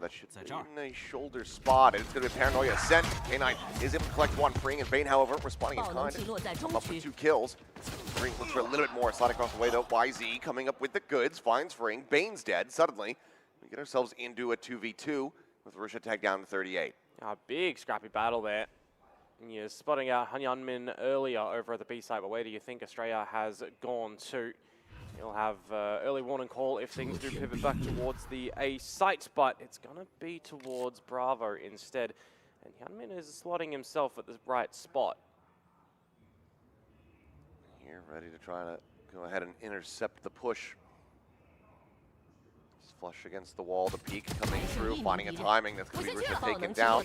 That should be in a shoulder spot, and it's going to be a Paranoia Ascent. K9 is able to collect one. Freeing and Bane, however, responding in kind. Come up with 2 kills. Freeing looks for a little bit more. Slide across the way, though. YZ coming up with the goods. Finds Freeing. Bane's dead. Suddenly, we get ourselves into a 2v2 with Russia tagged down to 38. A big scrappy battle there. And you're spotting out Hyunmin earlier over at the B side, but where do you think Australia has gone to? He'll have early warning call if things do pivot back towards the A site, but it's going to be towards Bravo instead. And Hyunmin is slotting himself at the right spot. Here, ready to try to go ahead and intercept the push. Just flush against the wall, the peak coming through, finding a timing that's going to be Russia taken down.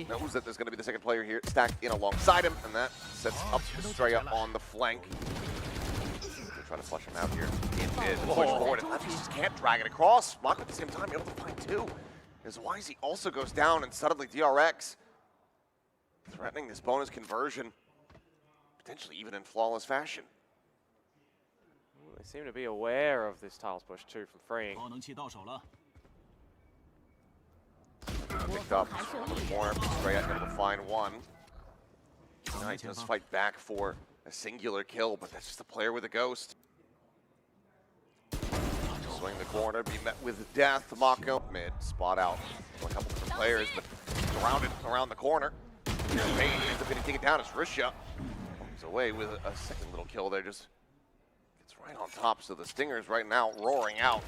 Knows that there's going to be the second player here stacked in alongside him, and that sets up Estrella on the flank. Trying to flush him out here in mid, push forward, and Lotus just can't drag it across. Mako at the same time able to find 2. As YZ also goes down, and suddenly DRX threatening this bonus conversion, potentially even in flawless fashion. Well, they seem to be aware of this tiles push too from Freeing. Picked up more, Straight able to find 1. Knight does fight back for a singular kill, but that's just a player with a ghost. Swing the corner, be met with death. Mako mid, spot out a couple different players, but surrounded around the corner. Bane ends up getting taken down as Russia comes away with a second little kill there, just gets right on top. So the Stingers right now roaring out.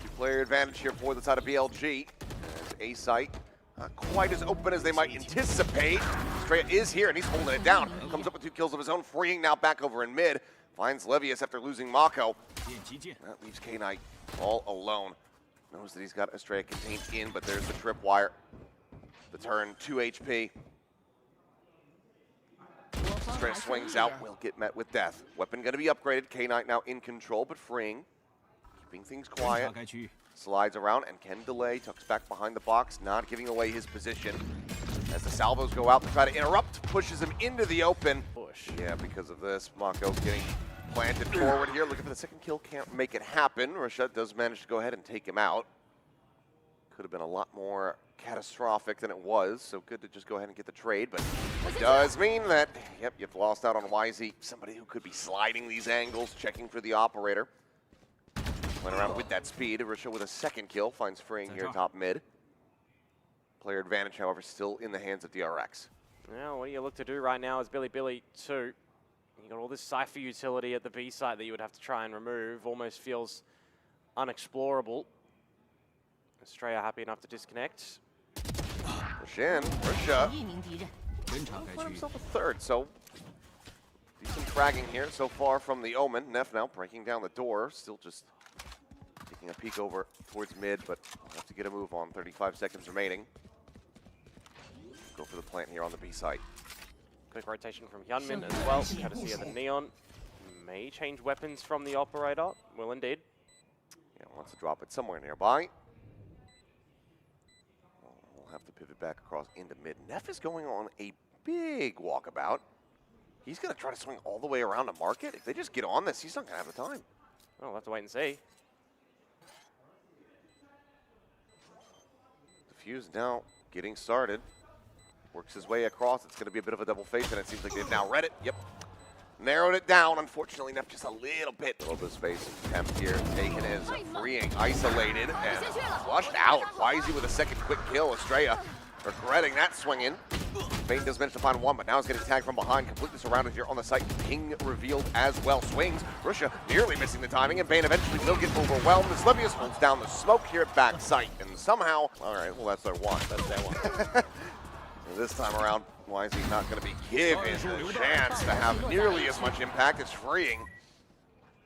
2-player advantage here for the side of BLG. As A site. Not quite as open as they might anticipate. Estrella is here, and he's holding it down. Comes up with 2 kills of his own. Freeing now back over in mid. Finds Levius after losing Mako. That leaves K-Knight all alone. Knows that he's got Estrella contained in, but there's the tripwire. The turn, 2 HP. Estrella swings out, will get met with death. Weapon going to be upgraded. K-Knight now in control, but Freeing. Keeping things quiet. Slides around and can delay, tucks back behind the box, not giving away his position. As the salvos go out to try to interrupt, pushes him into the open. Push. Yeah, because of this, Mako getting planted forward here. Looking for the second kill, can't make it happen. Russia does manage to go ahead and take him out. Could have been a lot more catastrophic than it was, so good to just go ahead and get the trade, but it does mean that, yep, you've lost out on YZ, somebody who could be sliding these angles, checking for the operator. Went around with that speed. Russia with a second kill finds Freeing here top mid. Player advantage, however, still in the hands of DRX. Now, what do you look to do right now is Bilibili 2. You got all this Cypher utility at the B site that you would have to try and remove. Almost feels unexplorable. Australia happy enough to disconnect. Push in. Russia for himself a third, so decent fragging here so far from the Omen. Neff now breaking down the door, still just taking a peek over towards mid, but we'll have to get a move on. 35 seconds remaining. Go for the plant here on the B site. Quick rotation from Hyunmin as well, courtesy of the Neon. May change weapons from the operator. Will indeed. Yeah, wants to drop it somewhere nearby. We'll have to pivot back across into mid. Neff is going on a big walkabout. He's going to try to swing all the way around to market. If they just get on this, he's not going to have the time. Well, we'll have to wait and see. Fuse now getting started. Works his way across. It's going to be a bit of a double face, and it seems like they've now read it. Yep. Narrowed it down. Unfortunately, Neff just a little bit. A little bit of space. Temp here. Taken is Freeing. Isolated and flushed out. YZ with a second quick kill. Estrella regretting that swing in. Bane does manage to find 1, but now he's getting tagged from behind. Completely surrounded here on the site. Ping revealed as well. Swings. Russia nearly missing the timing, and Bane eventually will get overwhelmed. As Levius holds down the smoke here at back site. And somehow, all right, well, that's their 1. That's their 1. This time around, YZ not going to be given a chance to have nearly as much impact as Freeing.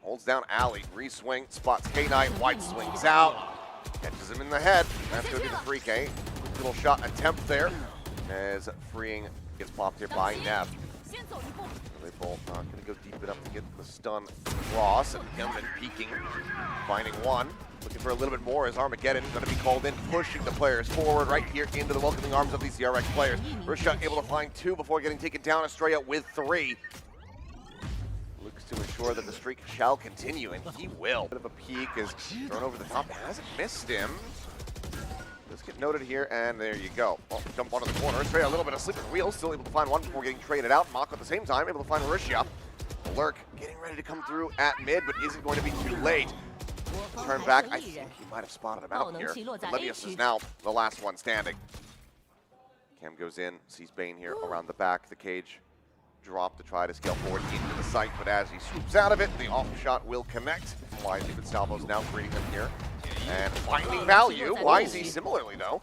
Holds down Alley. Re-swing. Spots K-Knight. White swings out. Catches him in the head. That's going to be the 3K. Little shot attempt there as Freeing gets popped here by Neff. They both not going to go deep enough to get the stun across, and Hyunmin peeking, finding 1. Looking for a little bit more as Armageddon going to be called in, pushing the players forward right here into the welcoming arms of these DRX players. Russia able to find 2 before getting taken down. Estrella with 3. Looks to ensure that the streak shall continue, and he will. Bit of a peek is thrown over the top. Hasn't missed him. noted here, and there you go. Well, jump onto the corner, straight a little bit of sleeping wheels, still able to find one before getting traded out. Mako at the same time, able to find Russia. Lurk getting ready to come through at mid, but isn't going to be too late. Turn back, I think he might have spotted him out here. Levius is now the last one standing. Cam goes in, sees Bane here around the back, the cage. Drop to try to scale forward into the site, but as he swoops out of it, the off shot will connect. Wisey, but Salvo's now greeting him here. And finding value. Wisey similarly though.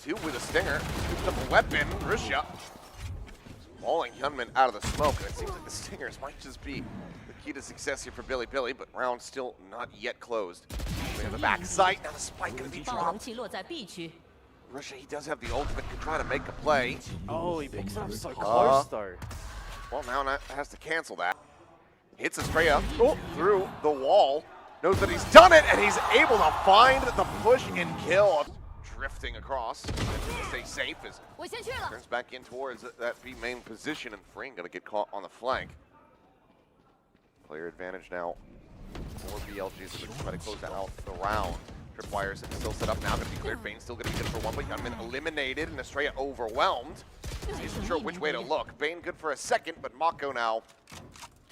2 with a stinger. Scooped up a weapon. Russia mauling Hyunmin out of the smoke. And it seems like the stingers might just be the key to success here for Bilibili, but round still not yet closed. We have the back sight. Now the spike going to be dropped. Russia, he does have the ultimate, can try to make a play. Oh, he picks it up so close though. Well, now has to cancel that. Hits Estrella through the wall. Knows that he's done it, and he's able to find the push and kill. Drifting across. To stay safe as turns back in towards that B main position, and Fring going to get caught on the flank. Player advantage now for BLGs to try to close out the round. Tripwires still set up now, going to be cleared. Bane's still going to be good for one, but Hyunmin eliminated, and Estrella overwhelmed. Isn't sure which way to look. Bane good for a second, but Mako now,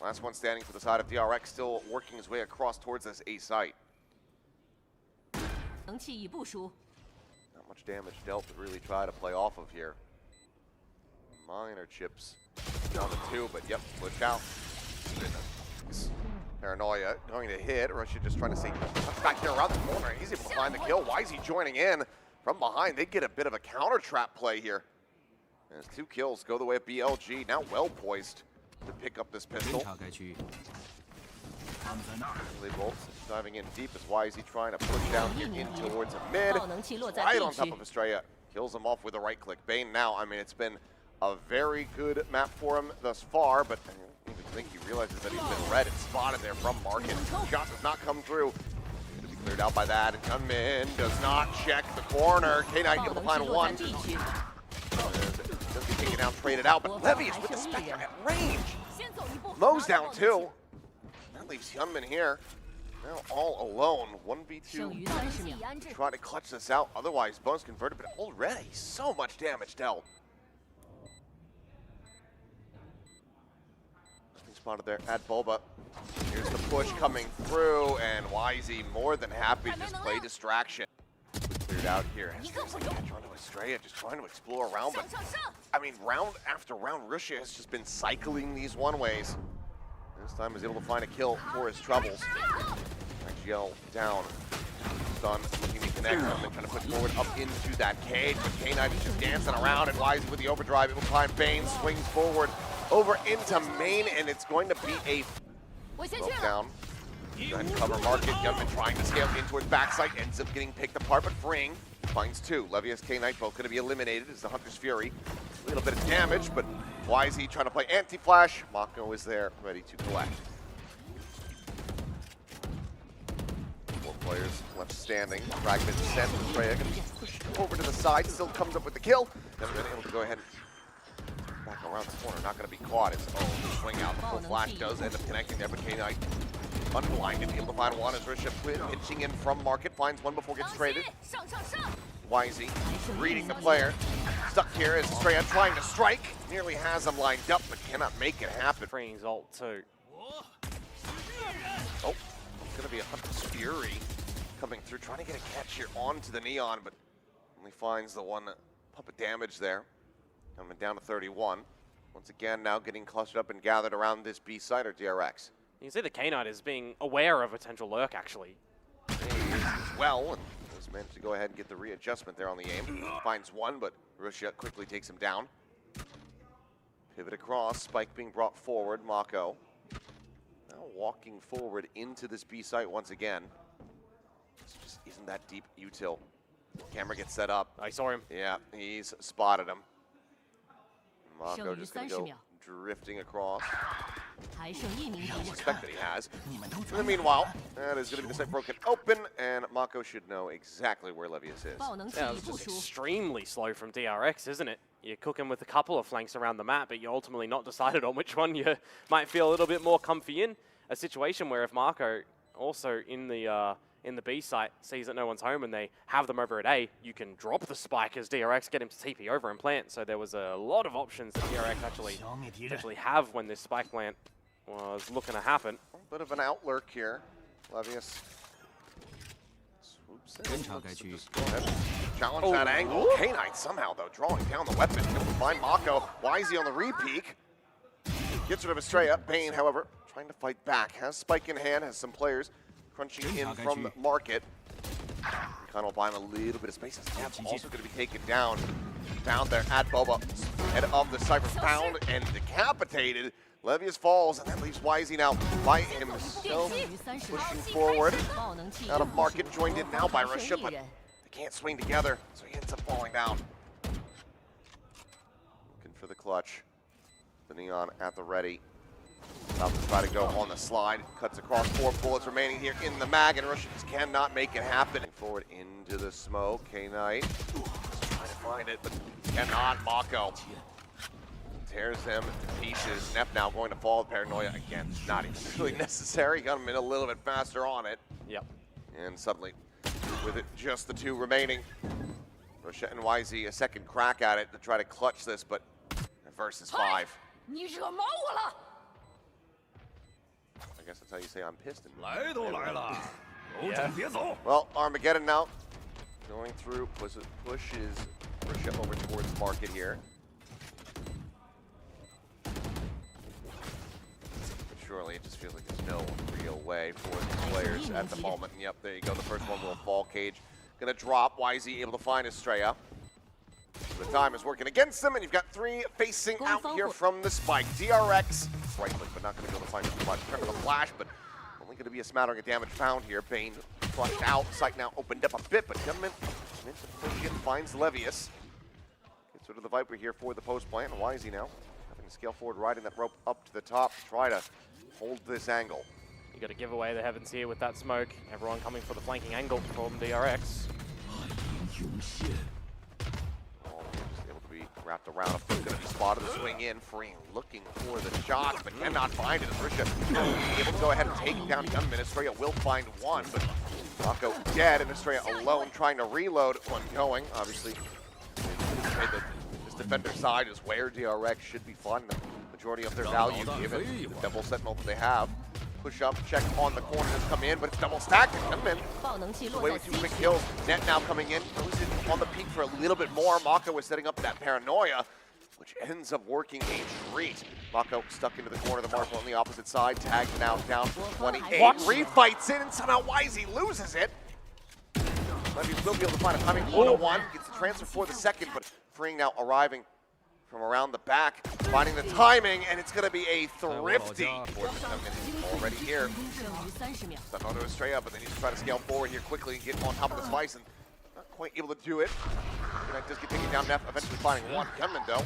last one standing for the side of DRX, still working his way across towards this A site. Not much damage dealt to really try to play off of here. Minor chips down to 2, but yep, push out. Paranoia going to hit. Russia just trying to see back here around the corner. He's able to find the kill. Why is he joining in from behind? They get a bit of a counter trap play here. And his 2 kills go the way of BLG. Now well poised to pick up this pistol. They both diving in deep as Wisey trying to push down here in towards a mid. Right on top of Estrella. Kills him off with a right click. Bane now, I mean, it's been a very good map for him thus far, but I don't even think he realizes that he's been read and spotted there from Market. Shot does not come through. To be cleared out by that, and Hyunmin does not check the corner. K-Knight able to find one. Does get taken down, traded out, but Levius with the Spectre at range. Mo's down 2. That leaves Hyunmin here. Now all alone. 1v2. Try to clutch this out. Otherwise, Bone's converted, but already so much damage dealt. Spotted there at Bulba. Here's the push coming through, and Wisey more than happy to just play distraction. Cleared out here. Has things like catch onto Estrella, just trying to explore around, but I mean, round after round, Russia has just been cycling these one-ways. This time is able to find a kill for his troubles. XGL down. Stun, looking to connect, and then trying to push forward up into that cage, but K-Knight is just dancing around, and Wisey with the overdrive, able to find Bane, swings forward over into main, and it's going to be a smoke down. Trying to cover Market. Hyunmin trying to scale in towards backside, ends up getting picked apart, but Fring finds 2. Levius, K-Knight both going to be eliminated as the Hunter's Fury. A little bit of damage, but Wisey trying to play anti-flash. Mako is there, ready to collect. 4 players left standing. Fragment sent. Freya going to be pushed over to the side, still comes up with the kill. Never been able to go ahead and back around the corner, not going to be caught. It's the swing out. The full flash does end up connecting there, but K-Knight unblinded, able to find one as Risha pitching in from Market, finds one before gets traded. Wisey reading the player. Stuck here as Estrella trying to strike. Nearly has him lined up, but cannot make it happen. Freeing's ult too. Oh, it's going to be a Hunter's Fury coming through, trying to get a catch here onto the Neon, but only finds the one pump of damage there. Coming down to 31. Once again, now getting clustered up and gathered around this B site or DRX. You can see the K-Knight is being aware of potential lurk, actually. He is as well, and has managed to go ahead and get the readjustment there on the aim. Finds one, but Russia quickly takes him down. Pivot across, spike being brought forward, Mako. Now walking forward into this B site once again. This just isn't that deep util. Camera gets set up. I saw him. Yeah, he's spotted him. Mako just going to go drifting across. I suspect that he has. In the meanwhile, that is going to be the site broken open, and Mako should know exactly where Levius is. Yeah, it's just extremely slow from DRX, isn't it? You're cooking with a couple of flanks around the map, but you're ultimately not decided on which one you might feel a little bit more comfy in. A situation where if Mako also in the in the B site, sees that no one's home, and they have them over at A, you can drop the spike as DRX, get him to TP over and plant. So there was a lot of options that DRX actually have when this spike plant was looking to happen. A bit of an outlurk here. Levius swoops in. Just go ahead and challenge that angle. K9 somehow, though, drawing down the weapon. Able to find Mako. Wisey on the re-peek. Gets rid of Estrella. Bane, however, trying to fight back. Has spike in hand, has some players crunching in from market. Kind of buying a little bit of space. Snap's also going to be taken down there at Boba. Head of the Cypher found and decapitated. Levius falls, and that leaves Wisey now by himself, pushing forward. Out of market, joined in now by Russia, but they can't swing together, so he ends up falling down. Looking for the clutch. The Neon at the ready. About to try to go on the slide. Cuts across, 4 bullets remaining here in the mag, and Russians cannot make it happen. Forward into the smoke. K-Knight trying to find it, but cannot. Mako tears him to pieces. Neff now going to fall with Paranoia again. Not even really necessary. Got him in a little bit faster on it. Yep. And suddenly, with it just the 2 remaining, Rochette and Wisey a second crack at it to try to clutch this, but versus 5. I guess that's how you say I'm pissed. Yeah. Well, Armageddon now going through, pushes Rochette over towards market here. Surely it just feels like there's no real way for the players at the moment. And yep, there you go. The first one will fall. Cage gonna drop. Wisey able to find Estrella. The time is working against them, and you've got 3 facing out here from the spike. DRX, right click, but not gonna be able to find the flash. Remember the flash, but only gonna be a smattering of damage found here. Bane flushed out. Sight now opened up a bit, but Gunman meant to push in, finds Levius. Gets rid of the Viper here for the post plant. And Wisey now having to scale forward, riding that rope up to the top to try to hold this angle. You got to give away the heavens here with that smoke. Everyone coming for the flanking angle from DRX. Just able to be wrapped around. A foot going to be spotted. The swing in. Free looking for the shot, but cannot find it. Risha able to go ahead and take down Gunman. Estrella will find one, but Mako dead, and Estrella alone trying to reload. One going, obviously. This defender side is where DRX should be fun. Majority of their value given the double sentinel that they have. Push up, check on the corner that's come in, but it's double stacked and come in. Away with 2 quick kills. Net now coming in, goes in on the peak for a little bit more. Mako was setting up that paranoia, which ends up working a treat. Mako stuck into the corner of the marshal on the opposite side. Tagged now down for 28. Refights in, and somehow Wisey loses it. Levius will be able to find a timing 1-1. Gets the transfer for the second, but freeing now arriving from around the back, finding the timing, and it's going to be a thrifty. Already here. Stuck onto Estrella, but they need to try to scale forward here quickly and get on top of this Vice, and not quite able to do it. And I just get taken down, Neff eventually finding one. Gunman, though.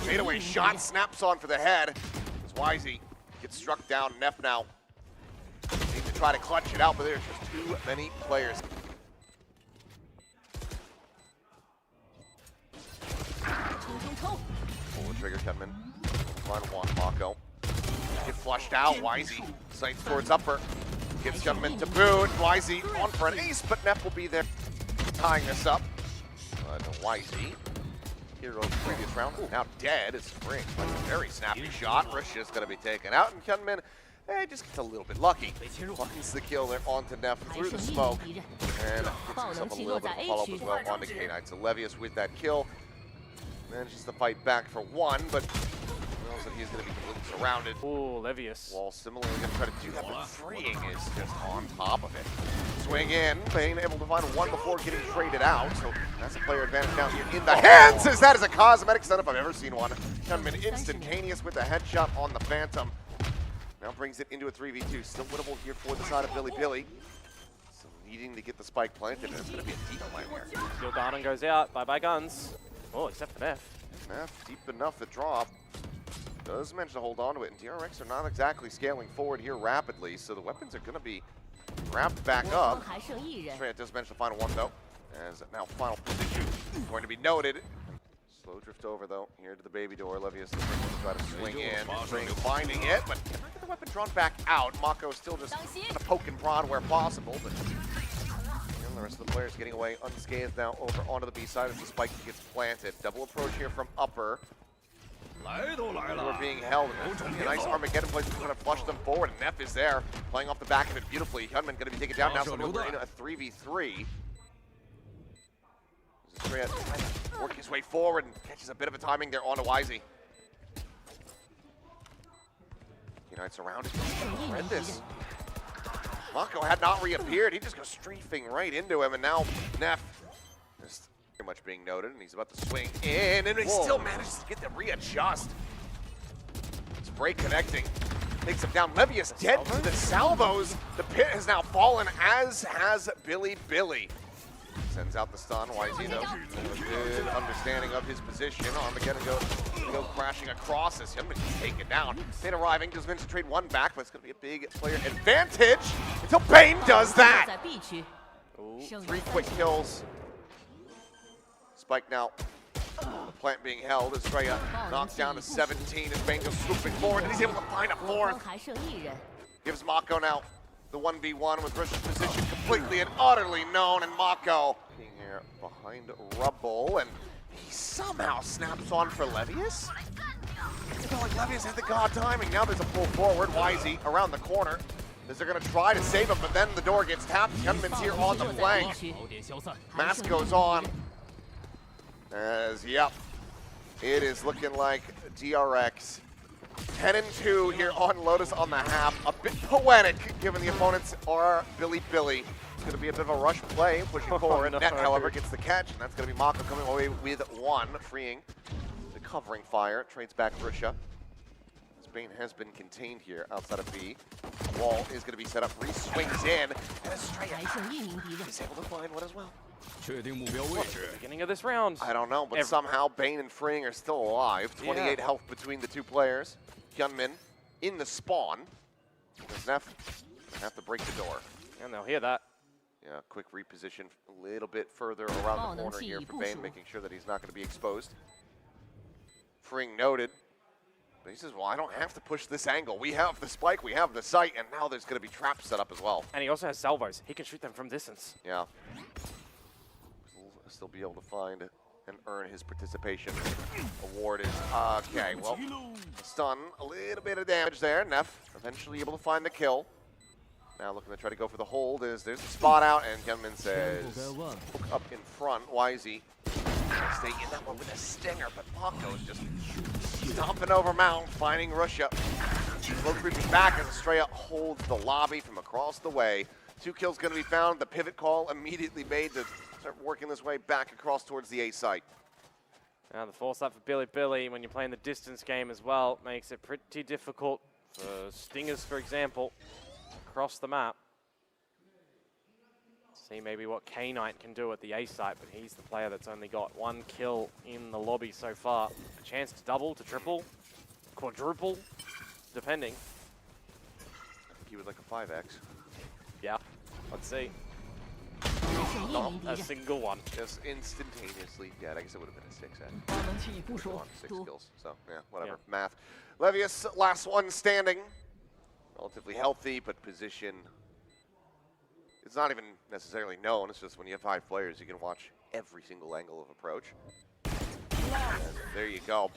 Fadeaway shot, snaps on for the head. As Wisey gets struck down. Neff now needs to try to clutch it out, but there's just too many players. Pull the trigger, Gunman. Find one, Mako. Get flushed out, Wisey sights towards upper. Gets Gunman to boot. Wisey on for an ace, but Neff will be there tying this up. Wisey, hero of the previous round, now dead. It's Spring. That's a very snappy shot. Rish is going to be taken out, and Gunman just gets a little bit lucky. Finds the kill there onto Neff through the smoke, and gets himself a little bit of a follow-up as well onto K9. So Levius with that kill manages to fight back for one, but knows that he's going to be completely surrounded. Ooh, Levius. Wall similarly going to try to do that, but freeing is just on top of it. Swing in, Bane able to find one before getting traded out, so that's a player advantage down here in the hands, as that is a cosmetic setup I've ever seen one. Gunman instantaneous with a headshot on the Phantom. Now brings it into a 3v2, still winnable here for the side of Bilibili. So needing to get the spike planted, and it's going to be a deep plan here. Steel Garden goes out, bye-bye guns. Oh, except for Neff. Neff, deep enough to drop. Does manage to hold on to it, and DRX are not exactly scaling forward here rapidly, so the weapons are going to be wrapped back up. Straight does manage to find one, though, as now final position going to be noted. Slow drift over, though, here to the baby door. Levius is going to try to swing in. Spring finding it, but cannot get the weapon drawn back out. Mako still just kind of poking prod where possible, but The rest of the players getting away unscathed now over onto the B side as the spike gets planted. Double approach here from upper. We're being held. A nice Armageddon place to kind of flush them forward. And Neff is there, playing off the back of it beautifully. Hyunmin going to be taken down now, so we're in a 3v3. Straight working his way forward and catches a bit of a timing there onto Wisey. It's surrounded. Read this. Mako had not reappeared. He just goes strafing right into him, and now Neff is very much being noted, and he's about to swing in, and he still manages to get the readjust. Spray connecting. Takes him down. Levius dead to the salvos. The pit has now fallen, as has Bilibili. Sends out the stun. Wisey, though, a good understanding of his position. Armageddon go crashing across as him, but he's taken down. Fate arriving, does Vincent trade one back, but it's going to be a big player advantage until Bane does that. Ooh, 3 quick kills. Spike now. The plant being held as Freya knocks down to 17 as Bane goes swooping forward, and he's able to find a 4th. Gives Mako now the 1v1 with Russia's position completely and utterly known, and Mako being here behind Rubble, and he somehow snaps on for Levius. It's not like Levius had the god timing. Now there's a pull forward. Wisey around the corner as they're going to try to save him, but then the door gets tapped. Hyunmin's here on the flank. Mask goes on as, yep, it is looking like DRX 10-2 here on Lotus on the half. A bit poetic, given the opponents are Bilibili. It's going to be a bit of a rush play, pushing forward. No. Net, however, gets the catch, and that's going to be Mako coming away with 1, freeing the covering fire. Trades back Russia. Bane has been contained here outside of B. Wall is going to be set up. Reese swings in, and Estrella is able to find one as well. Beginning of this round. I don't know, but somehow Bane and Freeing are still alive. 28 health between the 2 players. Hyunmin in the spawn. Does Neff have to break the door? And they'll hear that. Yeah, quick reposition a little bit further around the corner here for Bane, making sure that he's not going to be exposed. Freeing noted. But he says, well, I don't have to push this angle. We have the spike, we have the sight, and now there's going to be traps set up as well. And he also has salvos. He can shoot them from distance. Yeah. He'll still be able to find and earn his participation. Award is, okay, well, stun, a little bit of damage there. Neff eventually able to find the kill. Now looking to try to go for the hold. There's the spot out, and Hyunmin says, hook up in front. Wisey stay in that one with a stinger, but Mako is just stomping over Mount, finding Russia. Slow creeping back as Estrella holds the lobby from across the way. 2 kills going to be found. The pivot call immediately made to start working this way back across towards the A site. Now the foresight for Bilibili when you're playing the distance game as well makes it pretty difficult for stingers, for example, across the map. See maybe what K-Knight can do at the A site, but he's the player that's only got 1 kill in the lobby so far. A chance to double, to triple, quadruple, depending. I think he would like a 5x. Yeah, let's see. Not a single one. Just instantaneously dead. I guess it would have been a 6x. 6 kills, so yeah, whatever. Yeah. Math. Levius, last one standing. Relatively healthy, but position. It's not even necessarily known. It's just when you have 5 players, you can watch every single angle of approach. And there you go.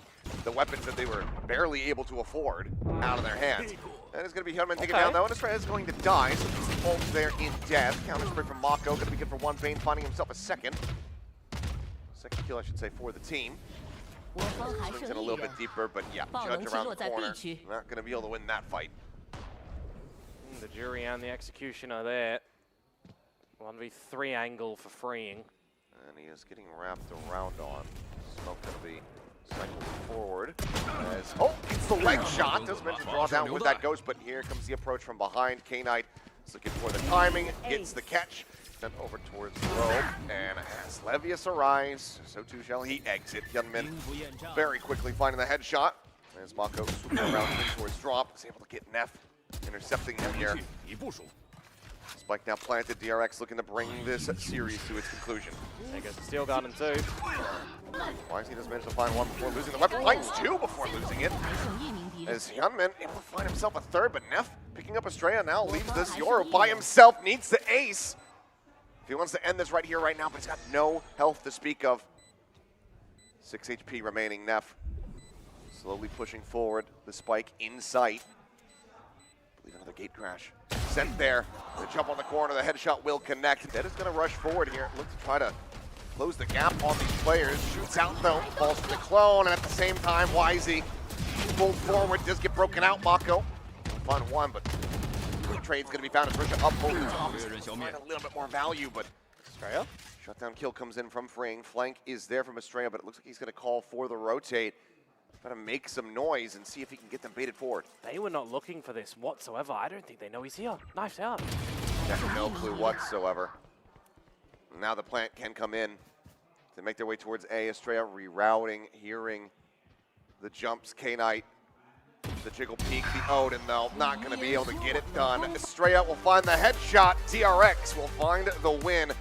The weapons that they were barely able to afford out of their hands. And it's going to be Hyunmin taken down, though, and Estrella is going to die, so he's ult there in death. Counter spray from Mako, going to be good for 1. Bane finding himself a second kill, I should say, for the team. Swings in a little bit deeper, but yeah, Judge around the corner. Not going to be able to win that fight. The jury and the executioner there. 1v3 angle for Freeing. And he is getting wrapped around on. Smoke going to be cycled forward. As, oh, it's the leg shot. Doesn't meant to draw down with that ghost, but here comes the approach from behind. K-Knight is looking for the timing, gets the catch, then over towards the rope. And as Levius arrives, so too shall he exit. Hyunmin very quickly finding the headshot. As Mako swooping around towards drop, is able to get Neff, intercepting him here. Spike now planted. DRX looking to bring this series to its conclusion. There goes the Steel Garden too. Wisey does manage to find 1 before losing the weapon. Finds 2 before losing it. As Hyunmin able to find himself a 3rd, but Neff picking up Estrella now leaves this Yoru by himself. Needs the ace. If he wants to end this right here, right now, but he's got no health to speak of. 6 HP remaining. Neff slowly pushing forward. The spike in sight. I believe another gate crash. Sent there. The jump on the corner. The headshot will connect. Dead is going to rush forward here. Look to try to close the gap on these players. Shoots out though. Falls for the clone. And at the same time, Wisey pulled forward. Does get broken out. Mako. Fun one, but trade's going to be found. Risha up over the top. Find a little bit more value, but Estrella? shutdown kill comes in from Fraying. Flank is there from Estrella, but it looks like he's going to call for the rotate. Try to make some noise and see if he can get them baited forward. They were not looking for this whatsoever. I don't think they know he's here. Knifed out. Yeah, no clue whatsoever. Now the plant can come in. They make their way towards A. Estrella rerouting, hearing the jumps. K-Knight, the jiggle peek, the Odin though, not going to be able to get it done. Estrella will find the headshot. DRX will find the win.